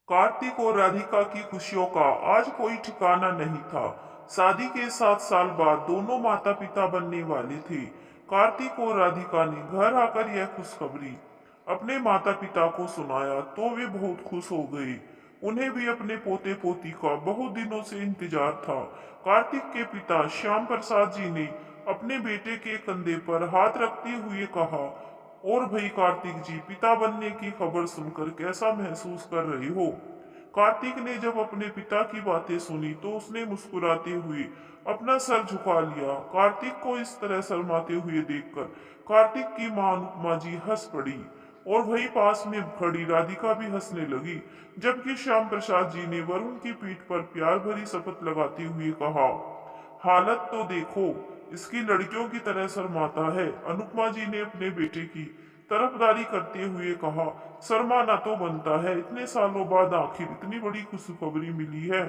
कार्तिक और राधिका की खुशियों का आज कोई ठिकाना नहीं था। शादी के 7 साल बाद दोनों माता पिता बनने वाले थे। कार्तिक और राधिका ने घर आकर यह खुशखबरी अपने माता पिता को सुनाया तो वे बहुत खुश हो गए। उन्हें भी अपने पोते पोती का बहुत दिनों से इंतजार था। कार्तिक के पिता श्याम प्रसाद जी ने अपने बेटे के कंधे पर हाथ रखते हुए कहा, और भाई कार्तिक जी, पिता बनने की खबर सुनकर कैसा महसूस कर रहे हो? कार्तिक ने जब अपने पिता की बातें सुनी तो उसने मुस्कुराते हुए अपना सर झुका लिया। कार्तिक को इस तरह शर्माते हुए देखकर कार्तिक की मां अनुपमा जी हंस पड़ी, और वही पास में खड़ी राधिका भी हंसने लगी। जबकि श्याम प्रसाद जी ने वरुण की पीठ पर प्यार भरी शपथ लगाते हुए कहा, हालत तो देखो, इसकी लड़कियों की तरह शर्माता है। अनुपमा जी ने अपने बेटे की तरफदारी करते हुए कहा, शर्माना तो बनता है, इतने सालों बाद आखिर इतनी बड़ी खुशखबरी मिली है।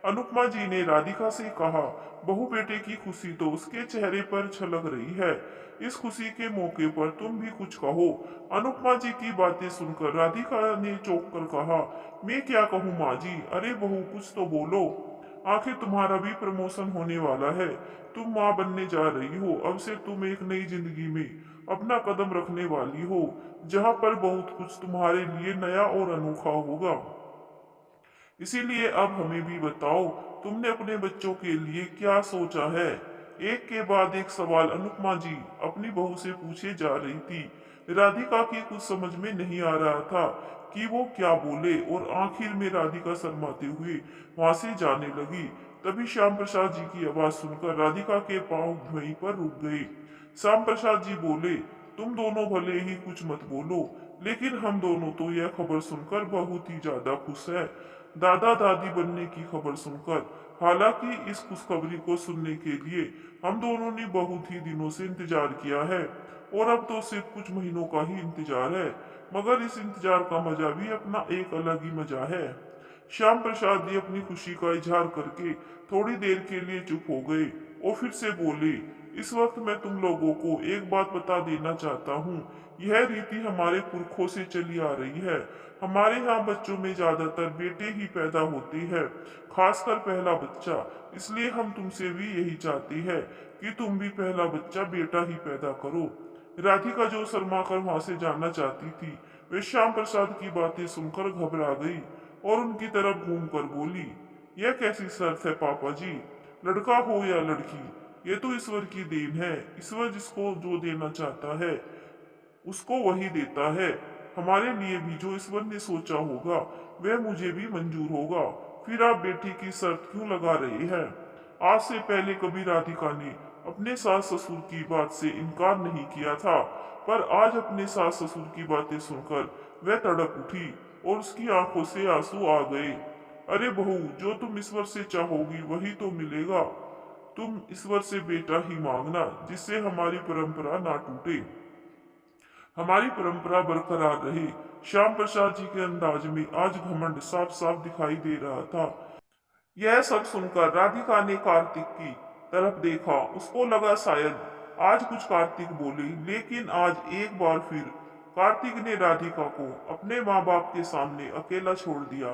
अनुपमा जी ने राधिका से कहा, बहू बेटे की खुशी तो उसके चेहरे पर छलक रही है। इस खुशी के मौके पर तुम भी कुछ कहो। अनुपमा जी की बातें सुनकर राधिका ने चौंक कर कहा, मैं क्या कहूँ माँ जी, अरे बहू कुछ तो बोलो। आखिर तुम्हारा भी प्रमोशन होने वाला है, तुम माँ बनने जा रही हो। अब से तुम एक नई जिंदगी में अपना कदम रखने वाली हो, जहाँ पर बहुत कुछ तुम्हारे लिए नया और अनोखा होगा। इसीलिए अब हमें भी बताओ, तुमने अपने बच्चों के लिए क्या सोचा है? एक के बाद एक सवाल अनुपमा जी अपनी बहू से पूछे जा रही थी। राधिका की कुछ समझ में नहीं आ रहा था कि वो क्या बोले, और आखिर में राधिका शर्माते हुए वहां से जाने लगी। तभी श्याम प्रसाद जी की आवाज सुनकर राधिका के पांव वहीं पर रुक गए। श्याम प्रसाद जी बोले, तुम दोनों भले ही कुछ मत बोलो, लेकिन हम दोनों तो यह खबर सुनकर बहुत ही ज्यादा खुश है, दादा दादी बनने की खबर सुनकर। हालांकि इस खुशखबरी को सुनने के लिए हम दोनों ने बहुत ही दिनों से इंतजार किया है, और अब तो सिर्फ कुछ महीनों का ही इंतजार है, मगर इस इंतजार का मजा भी अपना एक अलग ही मजा है। श्याम प्रसाद जी अपनी खुशी का इजहार करके थोड़ी देर के लिए चुप हो गए और फिर से बोले, इस वक्त मैं तुम लोगों को एक बात बता देना चाहता हूँ। यह रीति हमारे पुरखों से चली आ रही है। हमारे यहाँ बच्चों में ज्यादातर बेटे ही पैदा होते हैं, खासकर पहला बच्चा। इसलिए हम तुमसे भी यही चाहते हैं कि तुम भी पहला बच्चा बेटा ही पैदा करो। राधिका जो शर्मा कर वहां से जाना चाहती थी, वे श्याम प्रसाद की बातें सुनकर घबरा गई और उनकी तरफ घूमकर बोली, यह कैसी शर्त है पापा जी? लड़का हो या लड़की, ये तो ईश्वर की देन है। ईश्वर जिसको जो देना चाहता है उसको वही देता है। हमारे लिए भी जो ईश्वर ने सोचा होगा वह मुझे भी मंजूर होगा। फिर आप बेटी की शर्त क्यों लगा रहे हैं? आज से पहले कभी राधिका ने अपने सास ससुर की बात से इनकार नहीं किया था, पर आज अपने सास ससुर की बातें सुनकर वह तड़प उठी और उसकी आंखों से आंसू आ गए। अरे बहू, जो तुम ईश्वर से चाहोगी वही तो मिलेगा। तुम ईश्वर से बेटा ही मांगना, जिससे हमारी परंपरा ना टूटे, हमारी परंपरा बरकरार रहे। श्याम प्रसाद जी के अंदाज में आज घमंड साफ साफ दिखाई दे रहा था। यह सब सुनकर राधिका ने कार्तिक की तरफ देखा। उसको लगा शायद आज कुछ कार्तिक बोले, लेकिन आज एक बार फिर कार्तिक ने राधिका को अपने माँ बाप के सामने अकेला छोड़ दिया।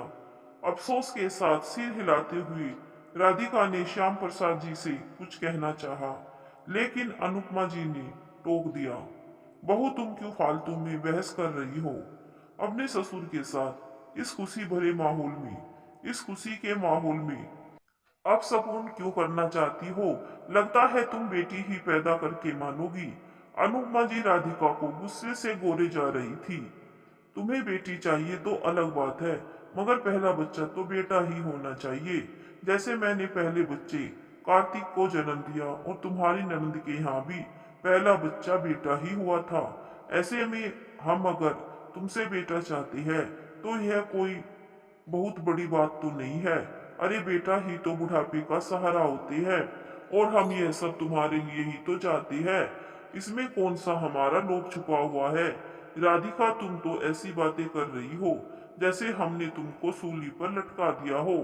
अफसोस के साथ सिर हिलाते हुए राधिका ने श्याम प्रसाद जी से कुछ कहना चाहा, लेकिन अनुपमा जी ने टोक दिया, बहू तुम क्यों फालतू में बहस कर रही हो अपने ससुर के साथ? इस खुशी भरे माहौल में, इस खुशी के माहौल में अब शगुन क्यों करना चाहती हो? लगता है तुम बेटी ही पैदा करके मानोगी। अनुपमा जी राधिका को गुस्से से गोरे जा रही थी। तुम्हें बेटी चाहिए तो अलग बात है, मगर पहला बच्चा तो बेटा ही होना चाहिए। जैसे मैंने पहले बच्चे कार्तिक को जन्म दिया और तुम्हारी ननद के यहाँ भी पहला बच्चा बेटा ही हुआ था, ऐसे में हम अगर तुमसे बेटा चाहते हैं तो यह कोई बहुत बड़ी बात तो नहीं है। अरे बेटा ही तो बुढ़ापे का सहारा होते हैं, और हम यह सब तुम्हारे लिए ही तो चाहते हैं। इसमें कौन सा हमारा लोभ छुपा हुआ है? राधिका, तुम तो ऐसी बातें कर रही हो जैसे हमने तुमको सूली पर लटका दिया हो।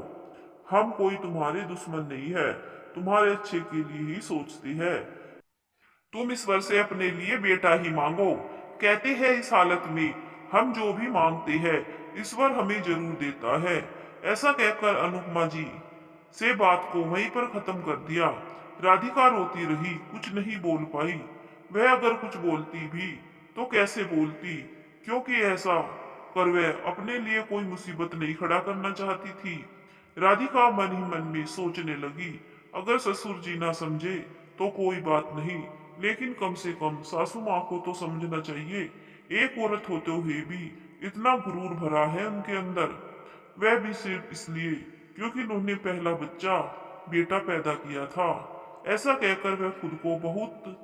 हम कोई तुम्हारे दुश्मन नहीं है, तुम्हारे अच्छे के लिए ही सोचते हैं। तुम ईश्वर से अपने लिए बेटा ही मांगो। कहते हैं इस हालत में हम जो भी मांगते हैं ईश्वर हमें जरूर देता है। ऐसा कहकर अनुपमा जी से बात को वहीं पर खत्म कर दिया। राधिका रोती रही, कुछ नहीं बोल पाई। वह अगर कुछ बोलती भी तो कैसे बोलती, क्योंकि ऐसा कर वह अपने लिए कोई मुसीबत नहीं खड़ा करना चाहती थी। राधिका मन ही मन में सोचने लगी, अगर ससुर जी ना समझे तो कोई बात नहीं, लेकिन कम से कम सासू माँ को तो समझना चाहिए। एक औरत होते हुए भी इतना गुरूर भरा है उनके अंदर, वह भी सिर्फ इसलिए क्योंकि उन्होंने पहला बच्चा बेटा पैदा किया था। ऐसा कहकर वह खुद को बहुत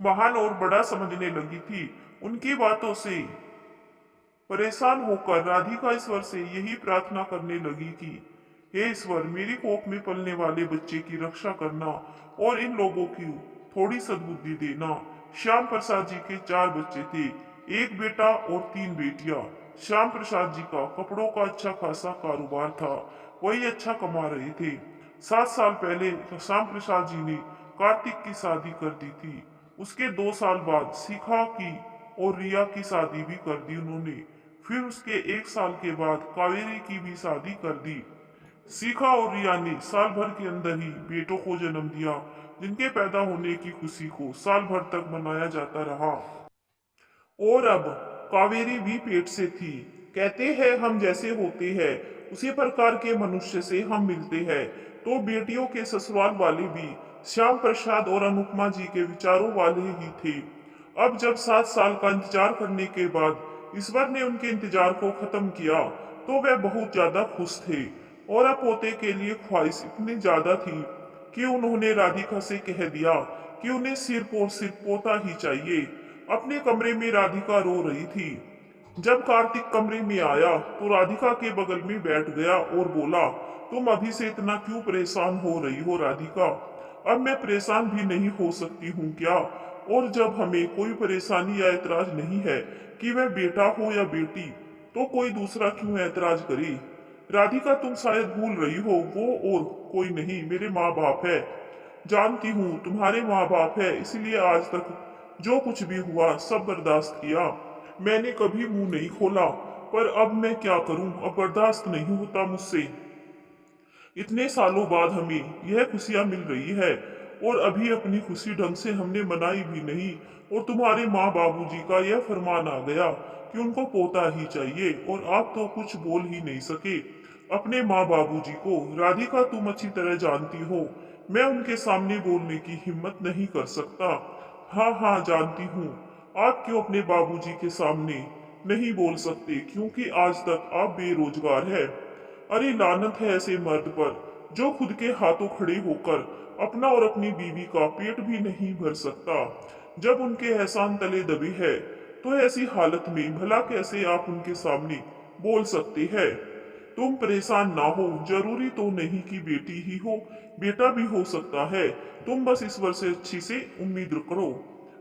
महान और बड़ा समझने लगी थी। उनकी बातों से परेशान होकर राधिका ईश्वर से यही प्रार्थना करने लगी कि हे ईश्वर, मेरी कोख में पलने वाले बच्चे की रक्षा करना और इन लोगों की थोड़ी सद्बुद्धि देना। श्याम प्रसाद जी के 4 बच्चे थे, एक बेटा और 3 बेटियां। श्याम प्रसाद जी का कपड़ों का अच्छा खासा कारोबार था, वही अच्छा कमा रहे थे। 7 साल पहले श्याम प्रसाद जी ने कार्तिक की शादी कर दी थी। उसके 2 साल बाद शिखा की और रिया की शादी भी कर दी उन्होंने। फिर उसके 1 साल के बाद कावेरी की भी शादी कर दी। शिखा और रिया ने साल भर के अंदर ही बेटों को जन्म दिया, जिनके पैदा होने की खुशी को साल भर तक मनाया जाता रहा। और अब कावेरी भी पेट से थी। कहते हैं हम जैसे होते हैं उसी प्रकार के मनुष्य से हम मिलते हैं। तो बेटियों के ससुराल वाले भी श्याम प्रसाद और अनुपमा जी के विचारों वाले ही थे। अब जब 7 साल का इंतजार करने के बाद ईश्वर ने उनके इंतजार को खत्म किया तो वे बहुत ज्यादा खुश थे। और अब पोते के लिए ख्वाहिश इतनी ज्यादा थी कि उन्होंने राधिका से कह दिया कि उन्हें सिर्फ और सिर्फ पोता ही चाहिए। अपने कमरे में राधिका रो रही थी। जब कार्तिक कमरे में आया तो राधिका के बगल में बैठ गया और बोला, तुम अभी से इतना क्यों परेशान हो रही हो राधिका? अब मैं परेशान भी नहीं हो सकती हूँ क्या? और जब हमें कोई परेशानी या ऐतराज नहीं है कि वह बेटा हो या बेटी, तो कोई दूसरा क्यों ऐतराज करे? राधिका, तुम शायद भूल रही हो, वो और कोई नहीं, मेरे माँ बाप है। जानती हूँ तुम्हारे माँ बाप है, इसलिए आज तक जो कुछ भी हुआ सब बर्दाश्त किया। मैंने कभी मुंह नहीं खोला, पर अब मैं क्या करूं, अब बर्दाश्त नहीं होता मुझसे। इतने सालों बाद हमें यह खुशियां मिल रही है और अभी अपनी खुशी ढंग से हमने मनाई भी नहीं, और तुम्हारे माँ बाबूजी का यह फरमान आ गया कि उनको पोता ही चाहिए, और आप तो कुछ बोल ही नहीं सके अपने माँ बाबूजी को। राधिका, तुम अच्छी तरह जानती हो मैं उनके सामने बोलने की हिम्मत नहीं कर सकता। हाँ हाँ जानती हूँ, आप क्यों अपने बाबूजी के सामने नहीं बोल सकते, क्योंकि आज तक आप बेरोजगार है। अरे लानत है ऐसे मर्द पर जो खुद के हाथों खड़े होकर अपना और अपनी बीवी का पेट भी नहीं भर सकता। जब उनके एहसान तले दबे है तो ऐसी हालत में भला कैसे आप उनके सामने बोल सकते हैं? तुम परेशान ना हो, जरूरी तो नहीं कि बेटी ही हो, बेटा भी हो सकता है। तुम बस ईश्वर से अच्छी से उम्मीद करो।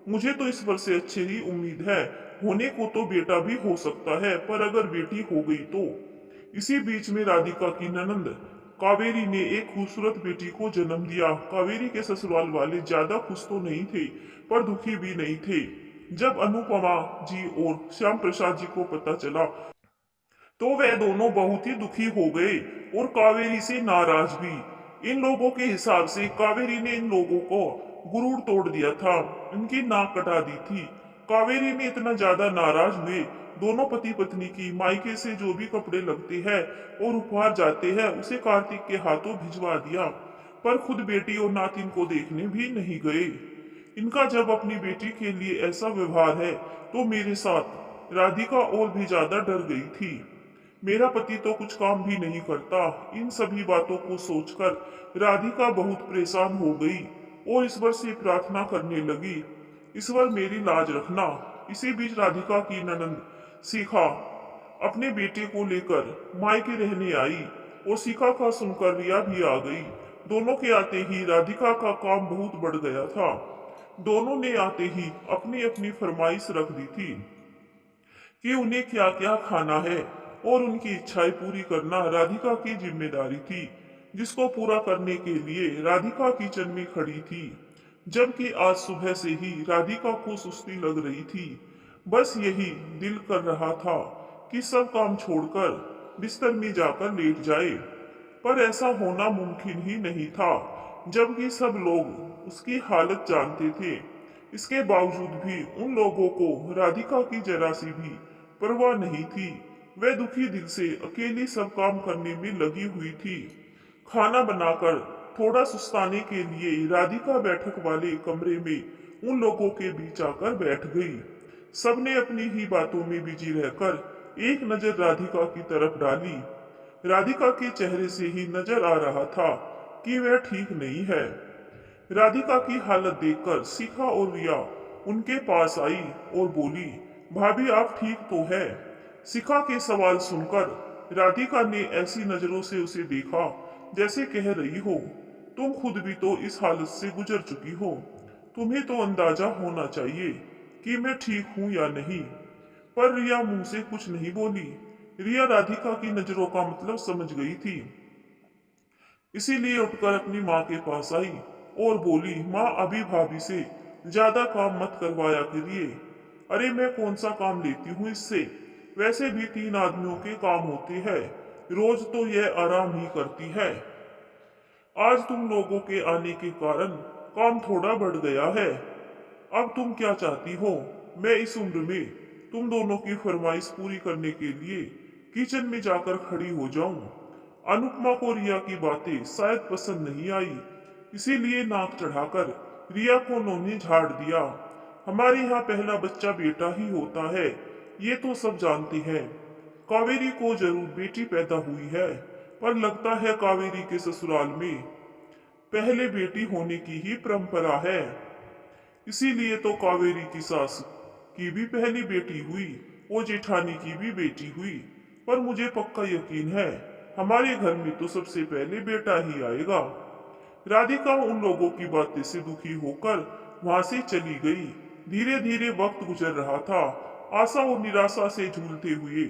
मुझे तो ईश्वर से अच्छी ही उम्मीद है। होने को तो बेटा भी हो सकता है, पर अगर बेटी हो गई तो। इसी बीच में राधिका की ननंद कावेरी ने एक खूबसूरत बेटी को जन्म दिया। कावेरी के ससुराल वाले ज्यादा खुश तो नहीं थे, पर दुखी भी नहीं थे। जब अनुपमा जी और श्याम प्रसाद जी को पता चला तो वे दोनों बहुत ही दुखी हो गए और कावेरी से नाराज भी। इन लोगों के हिसाब से कावेरी ने इन लोगों को गुरूर तोड़ दिया था, इनकी नाक कटा दी थी। कावेरी ने इतना ज्यादा नाराज हुए, दोनों पति पत्नी की मायके से जो भी कपड़े लगते हैं और उपहार जाते हैं उसे कार्तिक के हाथों भिजवा दिया, पर खुद बेटी और नातिन को देखने भी नहीं गए। इनका जब अपनी बेटी के लिए ऐसा व्यवहार है तो मेरे साथ राधिका और भी ज्यादा डर गई थी। मेरा पति तो कुछ काम भी नहीं करता। इन सभी बातों को सोचकर राधिका बहुत परेशान हो गई और ईश्वर से प्रार्थना करने लगी, ईश्वर मेरी लाज रखना। इसी बीच राधिका की ननंद शिखा अपने बेटे को लेकर मायके रहने आई और शिखा का सुनकर रिया भी आ गई। दोनों के आते ही राधिका का काम बहुत बढ़ गया था। दोनों ने आते ही अपनी अपनी फरमाइश रख दी थी कि उन्हें क्या क्या खाना है, और उनकी इच्छाएं पूरी करना राधिका की जिम्मेदारी थी, जिसको पूरा करने के लिए राधिका किचन में खड़ी थी। जबकि आज सुबह से ही राधिका को सुस्ती लग रही थी। बस यही दिल कर रहा था कि सब काम छोड़कर बिस्तर में जाकर लेट जाए, पर ऐसा होना मुमकिन ही नहीं था, जबकि सब लोग उसकी हालत जानते थे। इसके बावजूद भी उन लोगों को राधिका की जरा सी भी परवाह नहीं थी। वह दुखी दिल से अकेली सब काम करने में लगी हुई थी। खाना बनाकर थोड़ा सुस्ताने के लिए राधिका बैठक वाले कमरे में उन लोगों के बीच आकर बैठ गई। सबने अपनी ही बातों में बिजी रहकर एक नजर राधिका की तरफ डाली। राधिका के चेहरे से ही नजर आ रहा था कि वह ठीक नहीं है। राधिका की हालत देखकर शिखा और रिया उनके पास आई और बोली, भाभी आप ठीक तो है? शिखा के सवाल सुनकर राधिका ने ऐसी नजरों से उसे देखा जैसे कह रही हो, तुम खुद भी तो इस हालत से गुजर चुकी हो, तुम्हें तो अंदाजा होना चाहिए कि मैं ठीक हूं या नहीं। पर रिया मुंह से कुछ नहीं बोली। रिया राधिका की नजरों का मतलब समझ गई थी, इसीलिए उठकर अपनी माँ के पास आई और बोली, माँ अभी भाभी से ज्यादा काम मत करवाया करिए। अरे मैं कौन सा काम लेती हूँ इससे, वैसे भी 3 आदमियों के काम होते हैं, रोज तो यह आराम ही करती है। आज तुम लोगों के आने के कारण काम थोड़ा बढ़ गया है। अब तुम क्या चाहती हो? मैं इस उम्र में तुम दोनों की फरमाइश पूरी करने के लिए किचन में जाकर खड़ी हो जाऊं। अनुपमा को रिया की बातें शायद पसंद नहीं आई, इसीलिए नाक चढ़ाकर रिया को उन्होंने झाड़ दिया। हमारे यहाँ पहला बच्चा बेटा ही होता है, ये तो सब जानते हैं। कावेरी को जरूर बेटी पैदा हुई है, पर लगता है कावेरी के ससुराल में पहले बेटी होने की ही परंपरा है, इसीलिए तो कावेरी की सास की भी पहली बेटी हुई और जेठानी की भी बेटी हुई। पर मुझे पक्का यकीन है हमारे घर में तो सबसे पहले बेटा ही आएगा। राधिका उन लोगों की बातें से दुखी होकर वहां से चली गई। धीरे धीरे वक्त गुजर रहा था। आशा और निराशा से झूलते हुए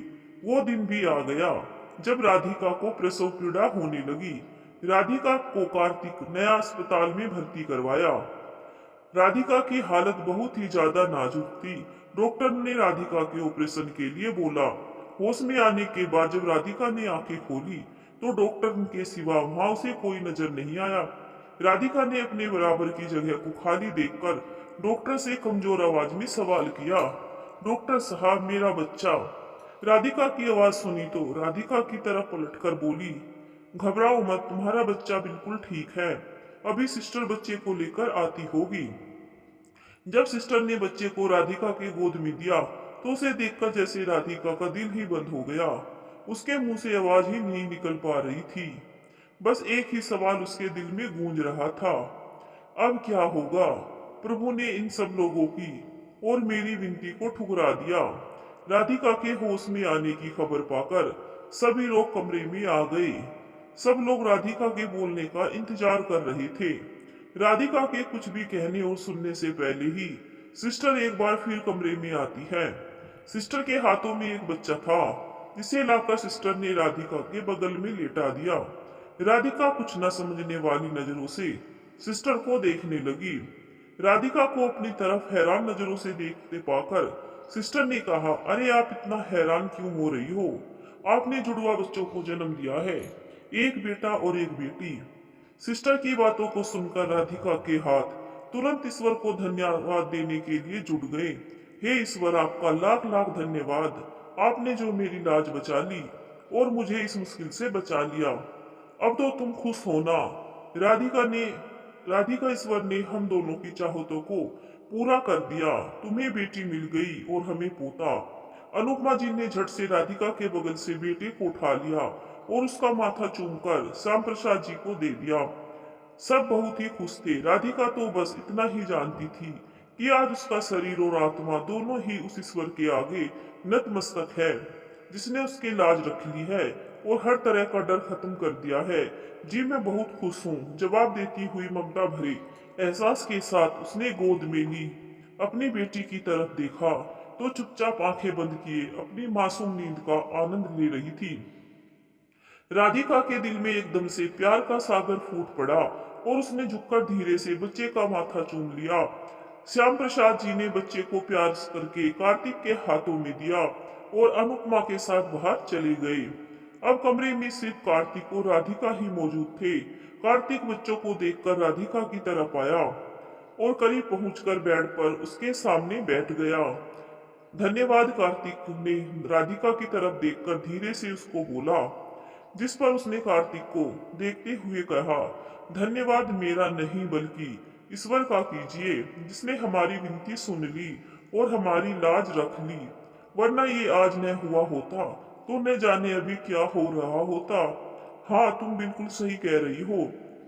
वो दिन भी आ गया जब राधिका को प्रसव पीड़ा होने लगी। राधिका को कार्तिक नया अस्पताल में भर्ती करवाया। राधिका की हालत बहुत ही ज्यादा नाजुक थी। डॉक्टर ने राधिका के ऑपरेशन के लिए बोला। होश में आने के बाद जब राधिका ने आंखें खोली तो डॉक्टर के सिवा वहां उसे कोई नजर नहीं आया। राधिका ने अपने बराबर की जगह को खाली देखकर डॉक्टर से कमजोर आवाज में सवाल किया, डॉक्टर साहब मेरा बच्चा? राधिका की आवाज सुनी तो राधिका की तरफ पलटकर बोली, घबराओ मत, तुम्हारा बच्चा बिल्कुल ठीक है, अभी सिस्टर बच्चे को लेकर आती होगी। जब सिस्टर ने बच्चे को राधिका के गोद में दिया तो उसे देखकर जैसे राधिका का दिल ही बंद हो गया। उसके मुंह से आवाज ही नहीं निकल पा रही थी, बस एक ही सवाल उसके दिल में गूंज रहा था, अब क्या होगा? प्रभु ने इन सब लोगों की और मेरी विनती को ठुकरा दिया। राधिका के होश में आने की खबर पाकर सभी लोग कमरे में आ गए। सब लोग राधिका के बोलने का इंतजार कर रहे थे। राधिका के कुछ भी कहने और सुनने से पहले ही सिस्टर एक बार फिर कमरे में आती है। सिस्टर के हाथों में एक बच्चा था जिसे लाकर सिस्टर ने राधिका के बगल में लेटा दिया। राधिका कुछ न समझने वाली नजरों से सिस्टर को देखने लगी। राधिका को अपनी तरफ हैरान नजरों से देखते पाकर सिस्टर ने कहा, अरे आप इतना हैरान क्यों हो रही हो? आपने जुड़वा बच्चों को जन्म दिया है, एक बेटा और एक बेटी। सिस्टर की बातों को सुनकर राधिका के हाथ तुरंत ईश्वर को धन्यवाद देने के लिए जुट गए। हे ईश्वर, आपका लाख लाख धन्यवाद, आपने जो मेरी लाज बचा ली और मुझे इस मुश्किल से बचा लिया। अब तो तुम खुश होना। राधिका ईश्वर ने हम दोनों की चाहतों को पूरा कर दिया, तुम्हें बेटी मिल गई और हमें पोता। अनुपमा जी ने झट से राधिका के बगल से बेटे को उठा लिया और उसका माथा चूमकर श्याम प्रसाद जी को दे दिया। सब बहुत ही खुश थे। राधिका तो बस इतना ही जानती थी कि आज उसका शरीर और आत्मा दोनों ही उस ईश्वर के आगे नतमस्तक है, जिसने उसकी लाज रख ली है और हर तरह का डर खत्म कर दिया है। जी मैं बहुत खुश हूँ, जवाब देती हुई ममता भरे एहसास के साथ उसने गोद में ली। अपनी बेटी की तरफ देखा तो चुपचाप आंखें बंद किए अपनी मासूम नींद का आनंद ले रही थी। राधिका के दिल में एकदम से प्यार का सागर फूट पड़ा और उसने झुककर धीरे से बच्चे का माथा चूम लिया। श्याम प्रसाद जी ने बच्चे को प्यार करके कार्तिक के हाथों में दिया। और अनुपमा के साथ बाहर चले गए। अब कमरे में सिर्फ कार्तिक और राधिका ही मौजूद थे। कार्तिक बच्चों को देखकर राधिका की तरफ आया और करीब पहुंचकर बेड पर उसके सामने बैठ गया। धन्यवाद, कार्तिक ने राधिका की तरफ देखकर धीरे से उसको बोला, जिस पर उसने कार्तिक को देखते हुए कहा, धन्यवाद मेरा नहीं बल्कि ईश्वर का कीजिए, जिसने हमारी विनती सुन ली और हमारी लाज रख ली, वरना ये आज न हुआ होता तो न जाने अभी क्या हो रहा होता। हाँ, तुम बिल्कुल सही कह रही हो।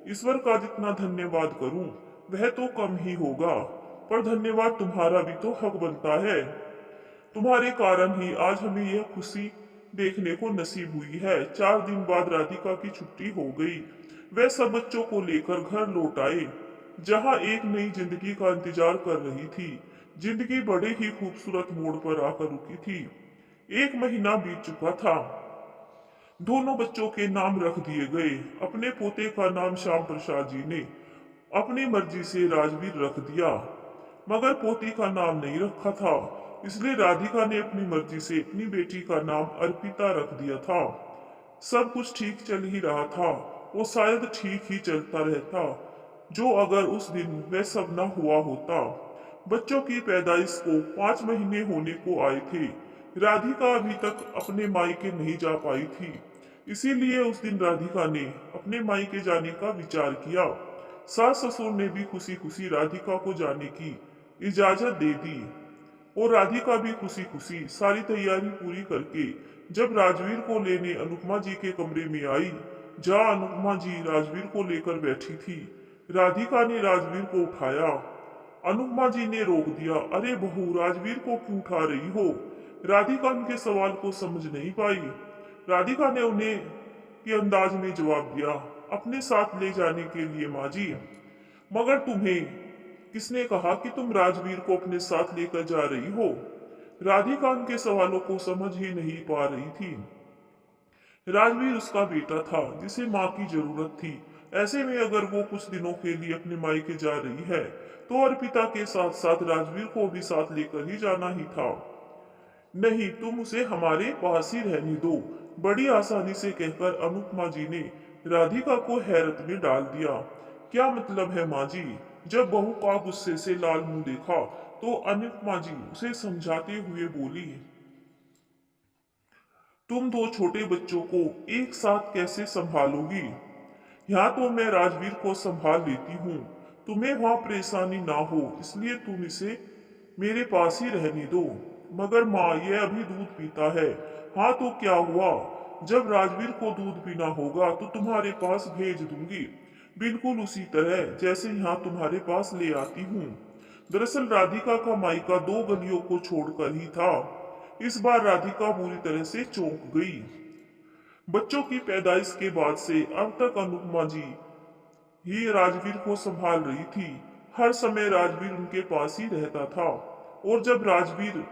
ईश्वर का जितना धन्यवाद करूं वह तो कम ही होगा, पर धन्यवाद तुम्हारा भी तो हक बनता है। तुम्हारे कारण ही आज हमें यह खुशी देखने को नसीब हुई है। 4 दिन बाद राधिका की छुट्टी हो गई। वह सब बच्चों को लेकर घर लौट आए, जहां एक नई जिंदगी का इंतजार कर रही थी। जिंदगी बड़े ही खूबसूरत मोड़ पर आकर रुकी थी। 1 महीना बीत चुका था। दोनों बच्चों के नाम रख दिए गए। अपने पोते का नाम श्याम प्रसाद जी ने अपनी मर्जी से राजवीर रख दिया, मगर पोती का नाम नहीं रखा था, इसलिए राधिका ने अपनी मर्जी से अपनी बेटी का नाम अर्पिता रख दिया था। सब कुछ ठीक चल ही रहा था, वो शायद ठीक ही चलता रहता, जो अगर उस दिन वह सब न हुआ होता। बच्चों की पैदाइश को 5 महीने होने को आए थे। राधिका अभी तक अपने मायके नहीं जा पाई थी, इसीलिए उस दिन राधिका ने अपने मायके जाने का विचार किया। सास ससुर ने भी खुशी खुशी राधिका को जाने की इजाजत दे दी और राधिका भी खुशी खुशी सारी तैयारी पूरी करके जब राजवीर को लेने अनुपमा जी के कमरे में आई, जहाँ अनुपमा जी राजवीर को लेकर बैठी थी, राधिका ने राजवीर को उठाया। अनुपमा जी ने रोक दिया। अरे बहू, राजवीर को क्यों उठा रही हो? राधिका उनके सवाल को समझ नहीं पाई। राधिका ने उन्हें के अंदाज में जवाब दिया, अपने साथ ले जाने के लिए माँ जी। मगर तुम्हें किसने कहा कि तुम राजवीर को अपने साथ लेकर जा रही हो? राधिका उनके सवालों को समझ ही नहीं पा रही थी। राजवीर उसका बेटा था जिसे माँ की जरूरत थी। ऐसे में अगर वो कुछ दिनों के लिए अपने मायके जा रही है तो अर्पिता के साथ साथ राजवीर को भी साथ लेकर ही जाना ही था। नहीं, तुम उसे हमारे पास ही रहने दो, बड़ी आसानी से कहकर अनुपमा जी ने राधिका को हैरत में डाल दिया। क्या मतलब है माँ जी? जब बहू का गुस्से से लाल मुंह देखा तो अनुपमा जी उसे समझाते हुए बोली, तुम 2 छोटे बच्चों को एक साथ कैसे संभालोगी? यहाँ तो मैं राजवीर को संभाल लेती हूँ, तुम्हें वहाँ परेशानी ना हो इसलिए तुम इसे मेरे पास ही रहने दो। मगर माँ, यह अभी दूध पीता है। हाँ तो क्या हुआ? जब राजवीर को दूध पीना होगा तो तुम्हारे पास भेज दूंगी, बिल्कुल उसी तरह जैसे यहाँ तुम्हारे पास ले आती हूँ। दरअसल राधिका का मायका 2 गलियों को छोड़कर ही था। इस बार राधिका बुरी तरह से चौंक गई। बच्चों की पैदाइश के बाद से अब तक अनुपमा जी ही राजवीर को संभाल रही थी। हर समय राजवीर उनके पास ही रहता था और जब राजवीर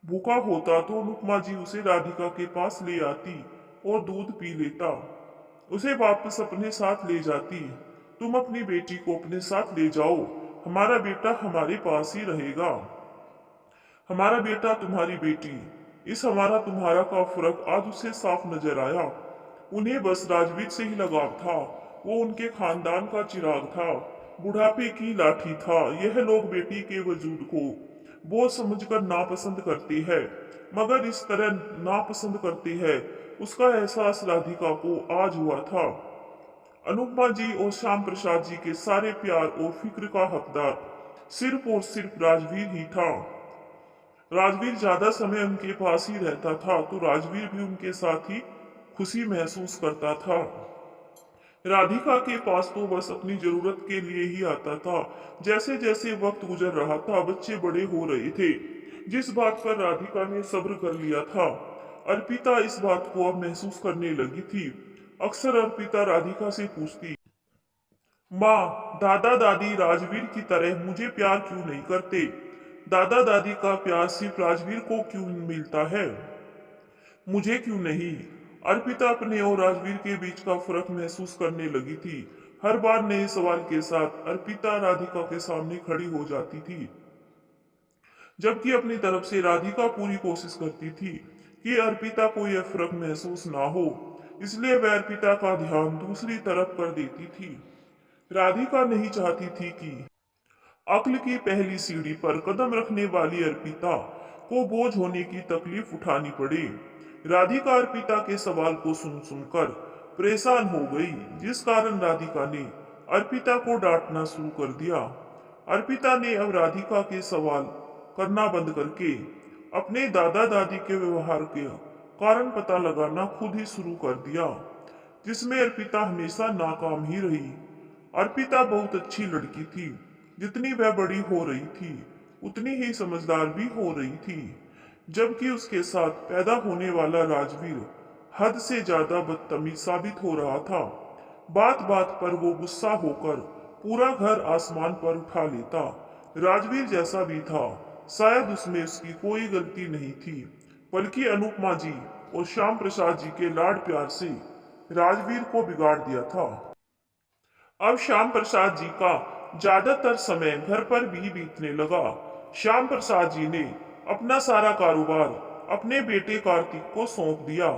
भूखा होता तो अनुपमा जी उसे राधिका के पास ले आती और दूध पी लेता, उसे वापस अपने साथ ले जाती। तुम अपनी बेटी को अपने साथ ले जाओ, हमारा बेटा हमारे पास ही रहेगा। हमारा बेटा तुम्हारी बेटी, इस हमारा तुम्हारा का फर्क आज उसे साफ नजर आया। उन्हें बस राजवीर से ही लगाव था। वो उनके खानदान का चिराग था, बुढ़ापे की लाठी था। यह लोग बेटी के वजूद को बोझ समझकर नापसंद करते हैं, मगर इस तरह नापसंद करते हैं उसका एहसास राधिका को आज हुआ था। अनुपमा जी और श्याम प्रसाद जी के सारे प्यार और फिक्र का हकदार सिर्फ और सिर्फ राजवीर ही था। राजवीर ज्यादा समय उनके पास ही रहता था तो राजवीर भी उनके साथ ही खुशी महसूस करता था। राधिका के पास तो बस अपनी जरूरत के लिए ही आता था। जैसे जैसे वक्त गुजर रहा था बच्चे बड़े हो रहे थे, जिस बात पर राधिका ने सब्र कर लिया था, अर्पिता इस बात को अब महसूस करने लगी थी। अक्सर अर्पिता राधिका से पूछती, माँ, दादा दादी राजवीर की तरह मुझे प्यार क्यों नहीं करते? दादा दादी का प्यार सिर्फ राजवीर को क्यों मिलता है, मुझे क्यों नहीं? अर्पिता अपने और राजवीर के बीच का फर्क महसूस करने लगी थी। हर बार नए सवाल के साथ अर्पिता राधिका के सामने खड़ी हो जाती थी। जबकि अपनी तरफ से राधिका पूरी कोशिश करती थी कि अर्पिता को यह फर्क महसूस ना हो, इसलिए वह अर्पिता का ध्यान दूसरी तरफ कर देती थी। राधिका नहीं चाहती थी कि अक्ल की पहली सीढ़ी पर कदम रखने वाली अर्पिता को बोझ होने की तकलीफ उठानी पड़े। राधिका अर्पिता के सवाल को सुन सुनकर परेशान हो गई, जिस कारण राधिका ने अर्पिता को डांटना शुरू कर दिया। अर्पिता ने अब राधिका के सवाल करना बंद करके अपने दादा दादी के व्यवहार के कारण पता लगाना खुद ही शुरू कर दिया, जिसमें अर्पिता हमेशा नाकाम ही रही। अर्पिता बहुत अच्छी लड़की थी। जितनी वह बड़ी हो रही थी उतनी ही समझदार भी हो रही थी, जबकि उसके साथ पैदा होने वाला राजवीर हद से ज्यादा बदतमीज साबित हो रहा था। बात बात पर वो गुस्सा होकर पूरा घर आसमान पर उठा लेता। राजवीर जैसा भी था, शायद उसमें उसकी कोई गलती नहीं थी, बल्कि अनुपमा जी और श्याम प्रसाद जी के लाड प्यार से राजवीर को बिगाड़ दिया था। अब श्याम प्रसाद जी का ज्यादातर समय घर पर भी बीतने लगा। श्याम प्रसाद जी ने अपना सारा कारोबार अपने बेटे कार्तिक को सौंप दिया।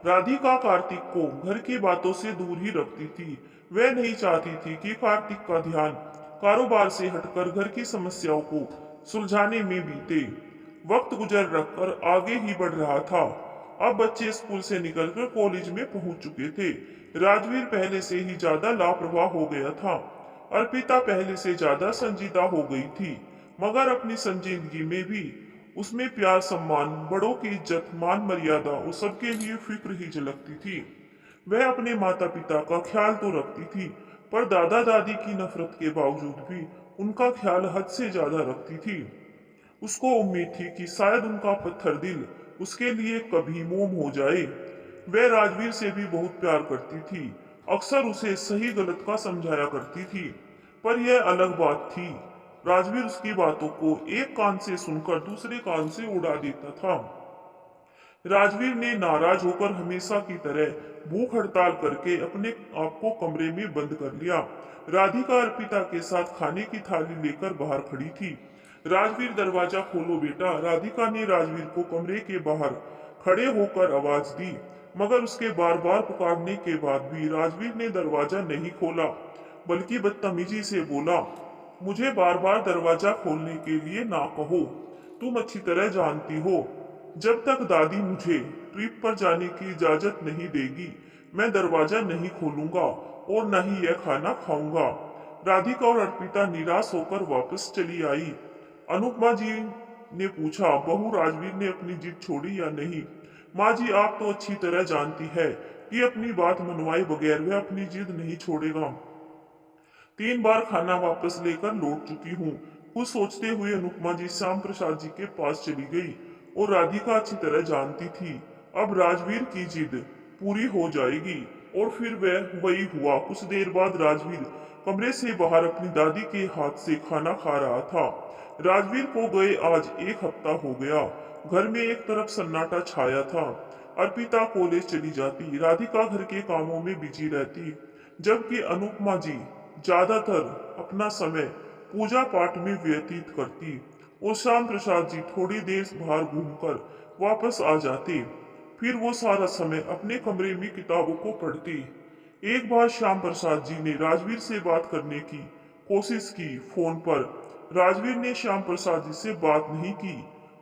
राधिका कार्तिक को घर की बातों से दूर ही रखती थी। वह नहीं चाहती थी कि कार्तिक का ध्यान कारोबार से हटकर घर की समस्याओं को सुलझाने में बीते। वक्त गुजर रखकर आगे ही बढ़ रहा था। अब बच्चे स्कूल से निकलकर कॉलेज में पहुंच चुके थे। राजवीर पहले से ही ज्यादा लापरवाह हो गया था। अर्पिता पहले से ज्यादा संजीदा हो गई थी, मगर अपनी संजीदगी में भी उसमें प्यार, सम्मान, बड़ों की इज्जत, मान मर्यादा और सबके लिए फिक्र ही झलकती थी। वह अपने माता पिता का ख्याल तो रखती थी, पर दादा दादी की नफरत के बावजूद भी उनका ख्याल हद से ज्यादा रखती थी। उसको उम्मीद थी कि शायद उनका पत्थर दिल उसके लिए कभी मोम हो जाए। वह राजवीर से भी बहुत प्यार करती थी, अक्सर उसे सही गलत का समझाया करती थी, पर यह अलग बात थी। राजवीर उसकी बातों को एक कान से सुनकर दूसरे कान से उड़ा देता था। राजवीर ने नाराज होकर हमेशा की तरह भूख हड़ताल करके अपने आप को कमरे में बंद कर लिया। राधिका अर्पिता के साथ खाने की थाली लेकर बाहर खड़ी थी। राजवीर, दरवाजा खोलो बेटा। राधिका ने राजवीर को कमरे के बाहर खड़े होकर आवाज दी, मगर उसके बार बार पुकारने के बाद भी राजवीर ने दरवाजा नहीं खोला, बल्कि बदतमीजी से बोला, मुझे बार बार दरवाजा खोलने के लिए ना कहो। तुम अच्छी तरह जानती हो, जब तक दादी मुझे ट्रिप पर जाने की इजाजत नहीं देगी, मैं दरवाजा नहीं खोलूंगा और न ही यह खाना खाऊंगा। राधिका और अर्पिता निराश होकर वापस चली आई। अनुपमा जी ने पूछा, बहू राजवीर ने अपनी जिद छोड़ी या नहीं? माँ जी, आप तो अच्छी तरह जानती है कि अपनी बात मनवाए बगैर वह अपनी जिद नहीं छोड़ेगा। 3 बार खाना वापस लेकर लौट चुकी हूँ। कुछ सोचते हुए अनुपमा जी श्याम प्रसाद जी के पास चली गई और राधिका अच्छी तरह जानती थी अब राजवीर की जिद पूरी हो जाएगी। और फिर वह वही हुआ। कुछ देर बाद राजवीर कमरे से बाहर अपनी दादी के हाथ से खाना खा रहा था। राजवीर को गए आज 1 हफ्ता हो गया। घर में एक तरफ सन्नाटा छाया था। अर्पिता कॉलेज चली जाती, राधिका घर के कामों में बिजी रहती, जबकि अनुपमा जी ज्यादातर अपना समय पूजा पाठ में व्यतीत करती और श्याम प्रसाद जी थोड़ी देर बाहर घूमकर वापस आ जाते। फिर वो सारा समय अपने कमरे में किताबों को पढ़ती। एक बार श्याम प्रसाद जी ने राजवीर से बात करने की कोशिश की फोन पर। राजवीर ने श्याम प्रसाद जी से बात नहीं की।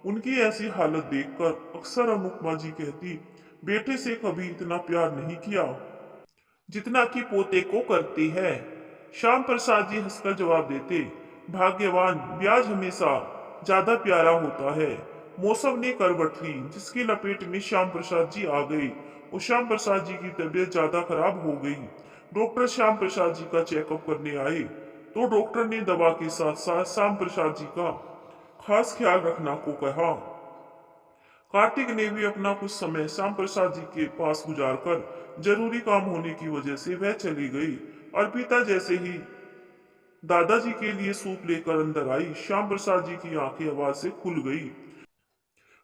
उनकी ऐसी हालत देखकर अक्सर अनुपमा जी कहती, बेटे से कभी इतना प्यार नहीं किया जितना कि पोते को करती है। श्याम प्रसाद जी हंसकर जवाब देते, भाग्यवान, ब्याज हमेशा ज्यादा प्यारा होता है। मौसम ने करवट ली, जिसकी लपेट में श्याम प्रसाद जी आ गए और श्याम प्रसाद जी की तबीयत ज्यादा खराब हो गई। डॉक्टर श्याम प्रसाद जी का चेकअप करने आए तो डॉक्टर ने दवा के साथ साथ श्याम प्रसाद जी का खास ख्याल रखना को कहा। कार्तिक ने भी अपना कुछ समय श्याम प्रसाद जी के पास गुजारकर जरूरी काम होने की वजह से वह चली गई। अर्पिता जैसे ही दादाजी के लिए सूप लेकर अंदर आई, श्याम प्रसाद जी की आंखें आवाज से खुल गई।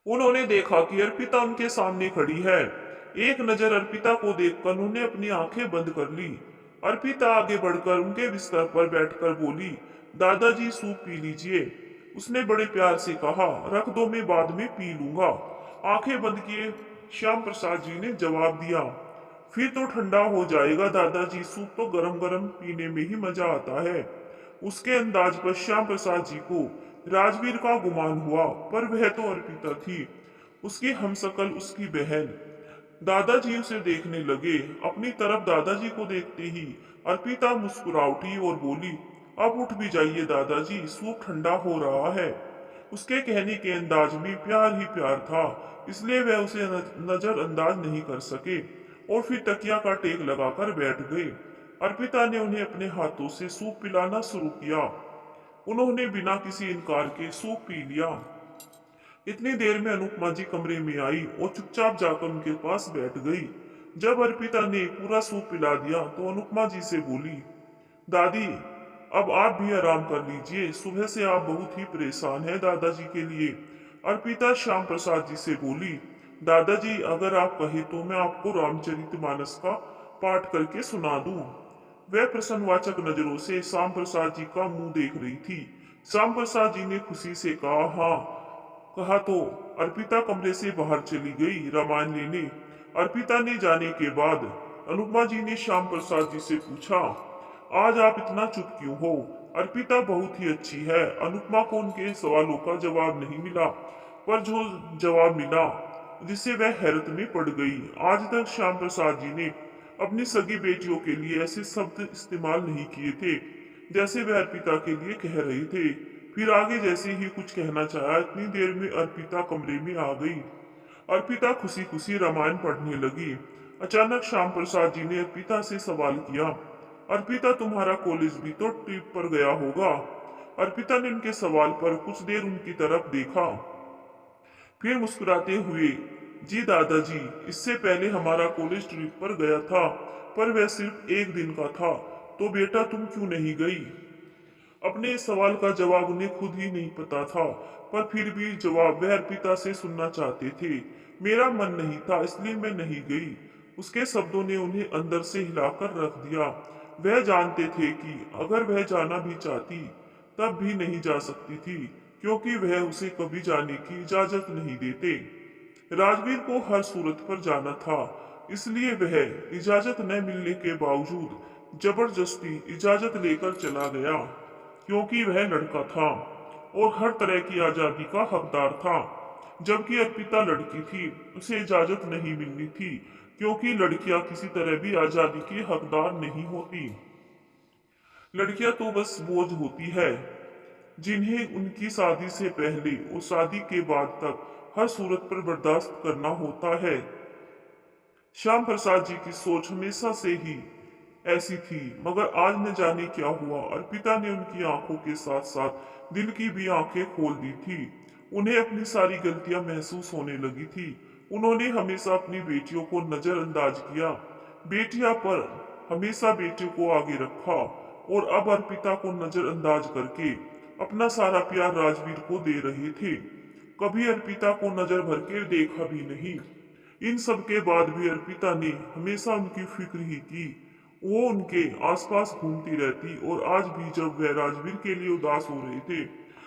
उन्होंने देखा कि अर्पिता उनके सामने खड़ी है। एक नजर अर्पिता को देखकर उन्होंने अपनी आंखें बंद कर ली। अर्पिता आगे बढ़कर उनके बिस्तर पर बैठकर बोली, दादाजी सूप पी लीजिए। उसने बड़े प्यार से कहा, रख दो, मैं बाद में पी लूंगा। आंखें बंद किए श्याम प्रसाद जी ने जवाब दिया, फिर तो ठंडा हो जाएगा दादाजी, सूप तो गरम गरम पीने में ही मजा आता है। उसके अंदाज पर श्याम प्रसाद जी को राजवीर का गुमान हुआ, पर वह तो अर्पिता थी, उसकी हमशक्ल, उसकी बहन। दादाजी उसे देखने लगे। अपनी तरफ दादाजी को देखते ही अर्पिता मुस्कुरा उठी और बोली, अब उठ भी जाइए दादाजी, सूप ठंडा हो रहा है। उसके कहने के अंदाज में प्यार ही प्यार था, इसलिए वह उसे नजरअंदाज नहीं कर सके और फिर तकिया का टेक लगाकर बैठ गए। अर्पिता ने उन्हें अपने हाथों से सूप पिलाना शुरू किया। उन्होंने बिना किसी इनकार के सूप पी लिया। इतनी देर में अनुपमा जी कमरे में आई और चुपचाप जाकर उनके पास बैठ गई। जब अर्पिता ने पूरा सूप पिला दिया तो अनुपमा जी से बोली, दादी अब आप भी आराम कर लीजिए, सुबह से आप बहुत ही परेशान हैं दादाजी के लिए। अर्पिता श्याम प्रसाद जी से बोली, दादाजी अगर आप कहे तो मैं आपको रामचरितमानस का पाठ करके सुना दूं। वह प्रसन्नवाचक नजरों से श्याम प्रसाद जी का मुंह देख रही थी। श्याम प्रसाद जी ने खुशी से कहा, हाँ। कहा तो अर्पिता कमरे से बाहर चली गई रामायण लेने। अर्पिता ने जाने के बाद अनुपमा जी ने श्याम प्रसाद जी से पूछा, आज आप इतना चुप क्यों हो? अर्पिता बहुत ही अच्छी है। अनुपमा को उनके सवालों का जवाब नहीं मिला, पर जो जवाब मिला जिससे वह हैरत में पड़ गई। आज तक श्याम प्रसाद जी ने अपनी सगी बेटियों के लिए ऐसे शब्द इस्तेमाल नहीं किए थे जैसे वह अर्पिता के लिए कह रहे थे। फिर आगे जैसे ही कुछ कहना चाहा, इतनी देर में अर्पिता कमरे में आ गई। अर्पिता खुशी खुशी रामायण पढ़ने लगी। अचानक श्याम प्रसाद जी ने अर्पिता से सवाल किया, अर्पिता तुम्हारा कॉलेज भी तो ट्रिप पर गया होगा? अर्पिता ने उनके सवाल पर कुछ देर उनकी तरफ देखा, फिर मुस्कुराते हुए, जी दादाजी, इससे पहले हमारा कॉलेज ट्रिप पर गया था, पर वह सिर्फ एक दिन का था। तो बेटा तुम क्यों नहीं गई? अपने इस सवाल का जवाब उन्हें खुद ही नहीं पता था, पर फिर भी जवाब वह अर्पिता से सुनना चाहते थे। मेरा मन नहीं था इसलिए मैं नहीं गई। उसके शब्दों ने उन्हें अंदर से हिलाकर रख दिया। वह जानते थे कि अगर वह जाना भी चाहती तब भी नहीं जा सकती थी, क्योंकि वह उसे कभी जाने की इजाजत नहीं देते। राजवीर को हर सूरत पर जाना था, इसलिए वह इजाजत न मिलने के बावजूद जबरदस्ती इजाजत लेकर चला गया, क्योंकि वह लड़का था और हर तरह की आजादी का हकदार था। जबकि अर्पिता लड़की थी, उसे इजाजत नहीं मिलनी थी, क्योंकि लड़कियां किसी तरह भी आजादी की हकदार नहीं होती। लड़कियां तो बस बोझ होती है, जिन्हें उनकी शादी से पहले और शादी के बाद तक हर सूरत पर बर्दाश्त करना होता है। श्याम प्रसाद जी की सोच हमेशा से ही ऐसी थी, मगर आज न जाने क्या हुआ, अर्पिता ने उनकी आंखों के साथ साथ दिल की भी आंखें खोल दी थी। उन्हें अपनी सारी गलतियां महसूस होने लगी थी। उन्होंने हमेशा अपनी बेटियों को नजरअंदाज किया, बेटियां पर हमेशा बेटियों को आगे रखा, और अब अर्पिता को नजरअंदाज करके अपना सारा प्यार राजवीर को दे रहे थे। कभी अर्पिता को नजर भर के देखा भी नहीं। इन सब के बाद भी अर्पिता ने हमेशा उनकी फिक्र ही की। वो उनके आसपास घूमती रहती, और आज भी जब वह राजवीर के लिए उदास हो रहे थे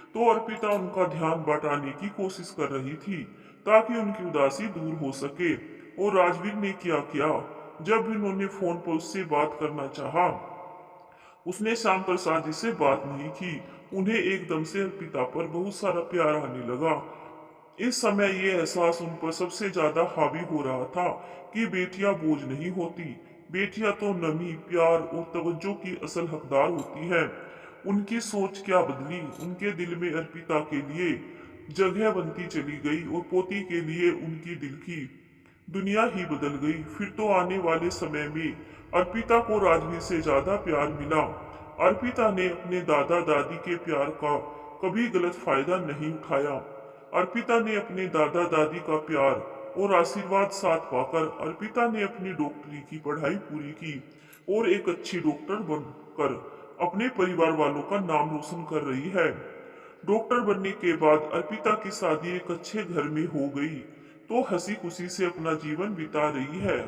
तो अर्पिता उनका ध्यान बटाने की कोशिश कर रही थी, ताकि उनकी उदासी दूर हो सके। और राजवीर ने क्या किया, जब भी उन्होंने फोन पर उससे बात करना चाहा, उसने श्याम प्रसाद जी से बात नहीं की। उन्हें एकदम से अर्पिता पर बहुत सारा प्यार आने लगा। इस समय ये एहसास उन पर सबसे ज्यादा हावी हो रहा था कि बेटियां बोझ नहीं होती, बेटियां तो नमी, प्यार और तवज्जो की असल हकदार होती हैं। उनकी सोच क्या बदली, उनके दिल में अर्पिता के लिए जगह बनती चली गई, और पोती के लिए उनकी दिल की दुनिया ही बदल गई। फिर तो आने वाले समय में अर्पिता को राजवीर से ज्यादा प्यार मिला। अर्पिता ने अपने दादा दादी के प्यार का कभी गलत फायदा नहीं उठाया। अर्पिता ने अपने दादा दादी का प्यार और आशीर्वाद साथ पाकर अर्पिता ने अपनी डॉक्टरी की पढ़ाई पूरी की, और एक अच्छी डॉक्टर बनकर अपने परिवार वालों का नाम रोशन कर रही है। डॉक्टर बनने के बाद अर्पिता की शादी एक अच्छे घर में हो गई, तो हंसी खुशी से अपना जीवन बिता रही है।